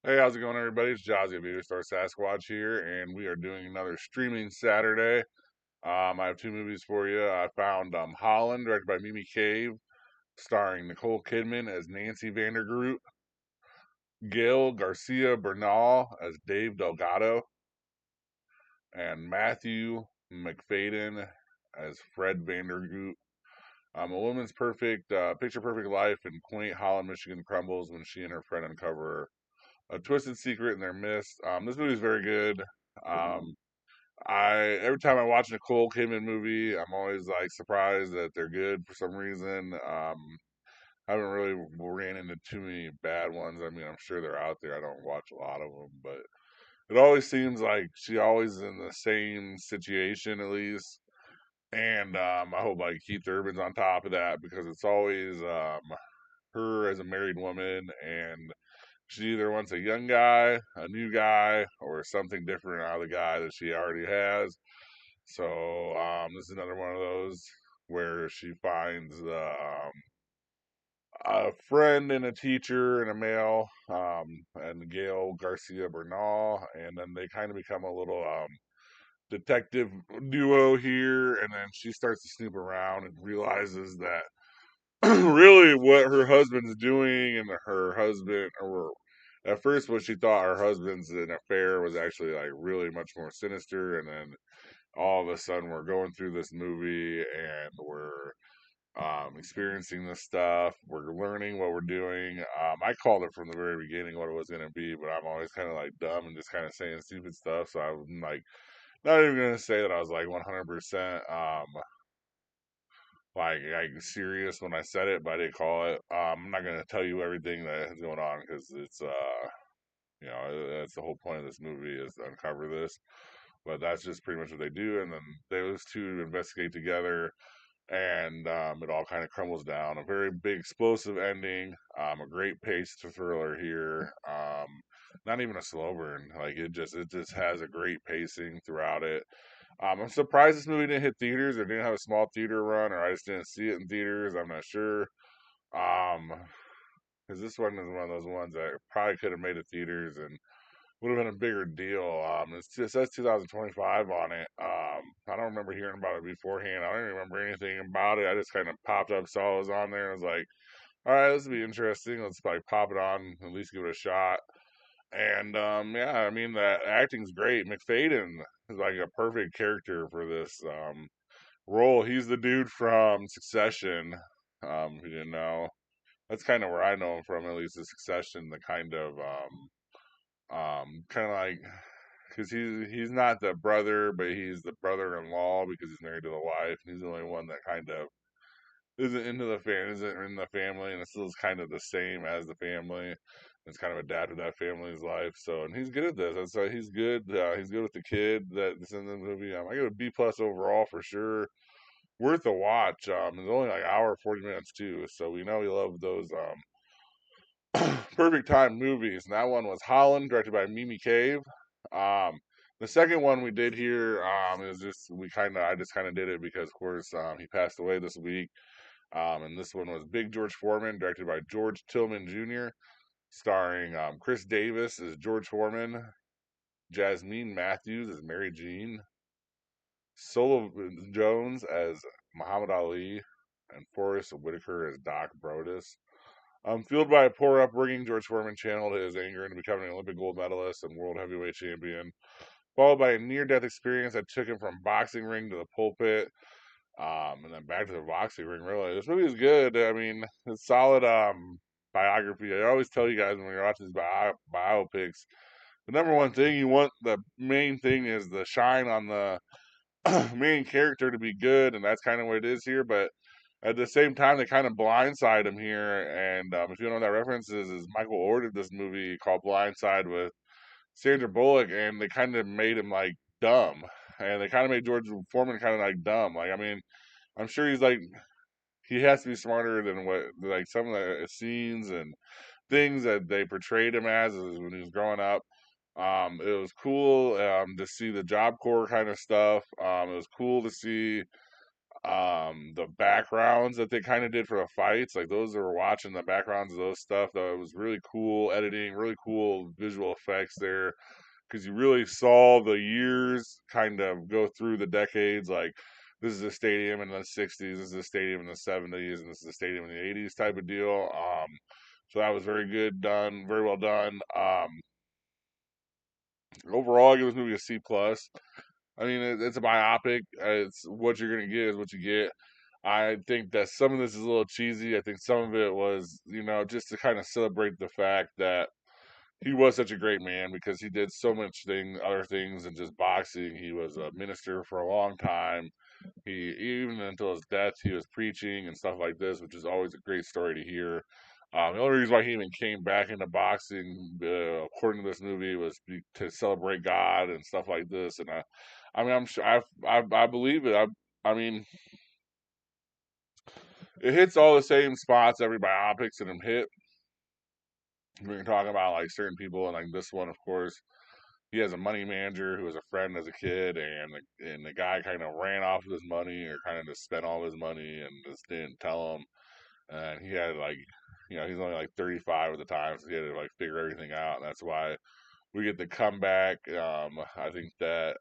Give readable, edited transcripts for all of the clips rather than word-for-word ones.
Hey, how's it going, everybody? It's Jazzy of Video Star Sasquatch here, and we are doing another streaming Saturday. I have two movies for you. I found Holland, directed by Mimi Cave, starring Nicole Kidman as Nancy Vandergroot, Gail Garcia Bernal as Dave Delgado, and Matthew McFadden as Fred Vandergroot. A woman's picture perfect life in quaint Holland, Michigan crumbles when she and her friend uncover a twisted secret in their midst. This movie is very good. Um, I every time I watch a Nicole Kidman movie, I'm always like surprised that they're good for some reason. I haven't really ran into too many bad ones. I mean, I'm sure they're out there. I don't watch a lot of them, but it always seems like she always in the same situation at least. And I hope like Keith Urban's on top of that because it's always her as a married woman and she either wants a young guy, a new guy, or something different out of the guy that she already has. So this is another one of those where she finds a friend and a teacher and a male, and Gail Garcia Bernal, and then they kind of become a little detective duo here, and then she starts to snoop around and realizes that really what her husband's doing and her husband or at first what she thought her husband's an affair was actually like really much more sinister, and then all of a sudden we're going through this movie and we're experiencing this stuff, we're learning what we're doing. I called it from the very beginning what it was going to be, but I'm always kind of like dumb and just kind of saying stupid stuff, so I'm like not even going to say that I was like 100% like serious when I said it, but I did call it. I'm not gonna tell you everything that is going on because it's that's the whole point of this movie is to uncover this. But that's just pretty much what they do, and then those two investigate together, and it all kind of crumbles down. A very big explosive ending, a great paced thriller here. Not even a slow burn. Like it just has a great pacing throughout it. I'm surprised this movie didn't hit theaters or didn't have a small theater run, or I just didn't see it in theaters. I'm not sure. Um, because this one is one of those ones that probably could have made it theaters and would have been a bigger deal. It says 2025 on it. I don't remember hearing about it beforehand. I don't even remember anything about it. I just kind of popped up, saw it was on there, and was like, all right, this will be interesting. Let's probably pop it on, at least give it a shot. And yeah, I mean the acting's great. McFadden is like a perfect character for this role. He's the dude from Succession. If you didn't know, that's kind of where I know him from. At least the Succession, the kind of like because he's not the brother, but he's the brother-in-law because he's married to the wife. He's the only one that kind of isn't in the family, and it still is kind of the same as the family. It's kind of adapted that family's life. So, and he's good at this. And so he's good. He's good with the kid that's in the movie. I give it a B plus overall for sure. Worth a watch. It's only like an hour 40 minutes too. So we know we love those perfect time movies. And that one was Holland, directed by Mimi Cave. Um, the second one we did here is just I just kind of did it because of course he passed away this week. And this one was Big George Foreman, directed by George Tillman Jr., starring Chris Davis as George Foreman, Jasmine Matthews as Mary Jean, Solo Jones as Muhammad Ali, and Forrest Whitaker as Doc Brodus. Fueled by a poor upbringing, George Foreman channeled his anger into becoming an Olympic gold medalist and world heavyweight champion, followed by a near-death experience that took him from boxing ring to the pulpit, and then back to the boxing ring. Really, this movie is good. I mean, it's solid biography. I always tell you guys when you're watching these biopics, the number one thing you want, the main thing is the shine on the main character to be good, and that's kind of what it is here. But at the same time, they kind of blindside him here. And if you don't know what that reference is Michael ordered this movie called Blindside with Sandra Bullock, and they kind of made him like dumb, and they kind of made George Foreman kind of like dumb. Like, I mean, I'm sure he's like he has to be smarter than what like some of the scenes and things that they portrayed him as when he was growing up. It was cool to see the Job Corps kind of stuff. It was cool to see The backgrounds that they kind of did for the fights, like those that were watching the backgrounds of those stuff, though, it was really cool editing, really cool visual effects there because you really saw the years kind of go through the decades. Like this is a stadium in the '60s, this is a stadium in the '70s, and this is a stadium in the '80s type of deal. So that was very good done, very well done. Overall, I give this movie a C plus. I mean, it's a biopic. It's what you're gonna get is what you get. I think that some of this is a little cheesy. I think some of it was, just to kind of celebrate the fact that he was such a great man because he did so much other things than just boxing. He was a minister for a long time. He even until his death, he was preaching and stuff like this, which is always a great story to hear. The only reason why he even came back into boxing, according to this movie, was to celebrate God and stuff like this. And I mean, I'm sure I believe it. I mean, it hits all the same spots every biopics and them hit. We can talk about like certain people, and like this one, of course, he has a money manager who was a friend as a kid, and the guy kind of ran off with his money or kind of just spent all his money and just didn't tell him. And he had like, he's only like 35 at the time, so he had to like figure everything out. And that's why we get the comeback. I think that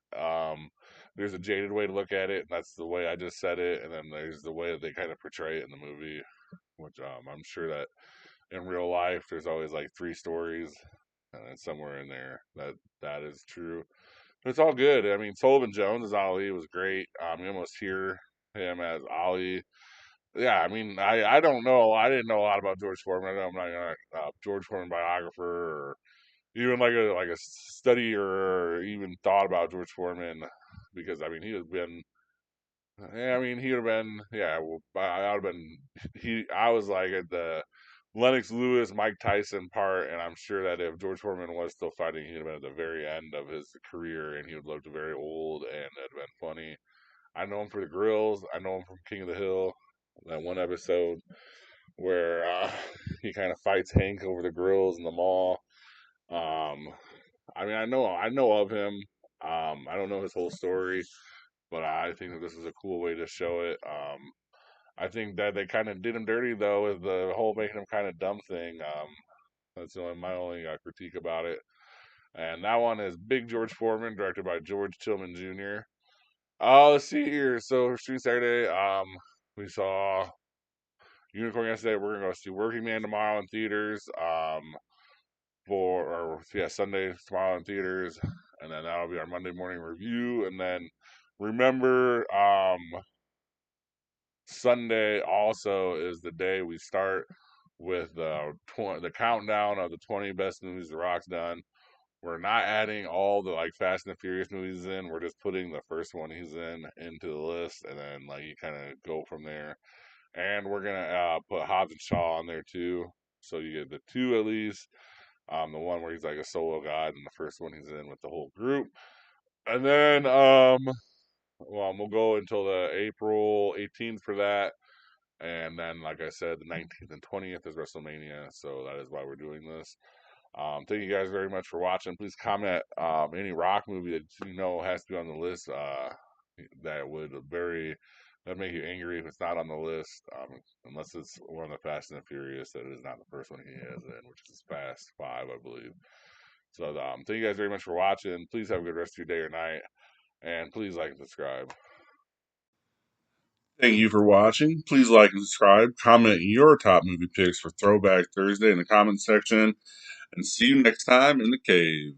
there's a jaded way to look at it, and that's the way I just said it. And then there's the way that they kind of portray it in the movie, which I'm sure that in real life there's always like three stories, and then somewhere in there that is true. But it's all good. I mean, Sullivan Jones as Ali was great. You almost hear him as Ali. Yeah, I mean, I don't know. I didn't know a lot about George Foreman. I'm not gonna George Foreman biographer or even like a study or even thought about George Foreman because I mean he would have been. Yeah, I mean he would have been. Yeah, well, I would have been. I was like at the Lennox Lewis, Mike Tyson part, and I'm sure that if George Foreman was still fighting, he'd have been at the very end of his career, and he would look very old, and it'd been funny. I know him for the grills. I know him from King of the Hill. That one episode where he kind of fights Hank over the grills in the mall. Um, I mean, I know of him. I don't know his whole story, but I think that this is a cool way to show it. I think that they kind of did him dirty though with the whole making him kind of dumb thing. That's my only critique about it. And that one is Big George Foreman, directed by George Tillman Jr. Let's see here. So Street Saturday, we saw Unicorn yesterday. We're gonna go see Working Man tomorrow in theaters. Sunday tomorrow in theaters, and then that'll be our Monday morning review. And then remember, Sunday also is the day we start with the countdown of the 20 best movies The Rock's done. We're not adding all the like Fast and the Furious movies in. We're just putting the first one he's in into the list, and then like you kind of go from there. And we're gonna put Hobbs and Shaw on there too, so you get the two at least. The one where he's like a solo god, and the first one he's in with the whole group. And then we'll go until the April 18th for that. And then, like I said, the 19th and 20th is WrestleMania, so that is why we're doing this. Thank you guys very much for watching. Please comment any Rock movie that you know has to be on the list. That'd make you angry if it's not on the list. Unless it's one of the Fast and the Furious that is not the first one he has in, which is Fast 5, I believe. So thank you guys very much for watching. Please have a good rest of your day or night, and please like and subscribe. Thank you for watching. Please like and subscribe. Comment your top movie picks for Throwback Thursday in the comments section. And see you next time in the cave.